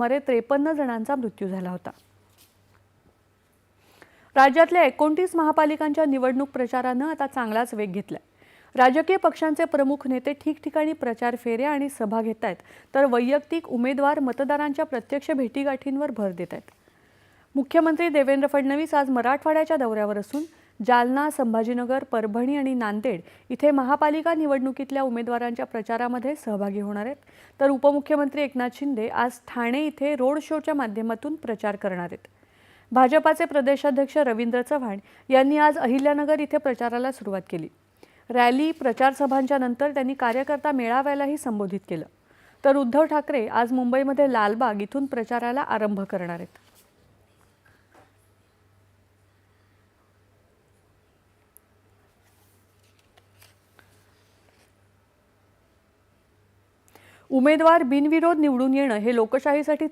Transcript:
सुमारे 53 जणांचा मृत्यू झाला होता। राज्यातल्या 29 महापालिकांच्या निवडणूक प्रचारानं आता चांगलाच वेग घेतलाय। राजकीय पक्षांचे प्रमुख नेते ठिकठिकाणी प्रचार फेऱ्या आणि सभा घेत आहेत, तर वैयक्तिक उमेदवार मतदारांच्या प्रत्यक्ष भेटीगाठींवर भर देत आहेत। मुख्यमंत्री देवेंद्र फडणवीस आज मराठवाड्याच्या दौऱ्यावर असून जालना, संभाजीनगर, परभणी आणि नांदेड इथे महापालिका निवडणुकीतल्या उमेदवारांच्या प्रचारामध्ये सहभागी होणार आहेत, तर उपमुख्यमंत्री एकनाथ शिंदे आज ठाणे इथे रोड शोच्या माध्यमातून प्रचार करणार आहेत। भाजपाचे प्रदेशाध्यक्ष रवींद्र चव्हाण यांनी आज अहिल्यानगर इथे प्रचाराला सुरुवात केली। रॅली, प्रचार सभांच्या नंतर त्यांनी कार्यकर्ता मेळाव्यालाही संबोधित केलं, तर उद्धव ठाकरे आज मुंबईमध्ये लालबाग इथून प्रचाराला आरंभ करणार आहेत। उमेदवार बिनविरोध निवडून येणं हे लोकशाहीसाठी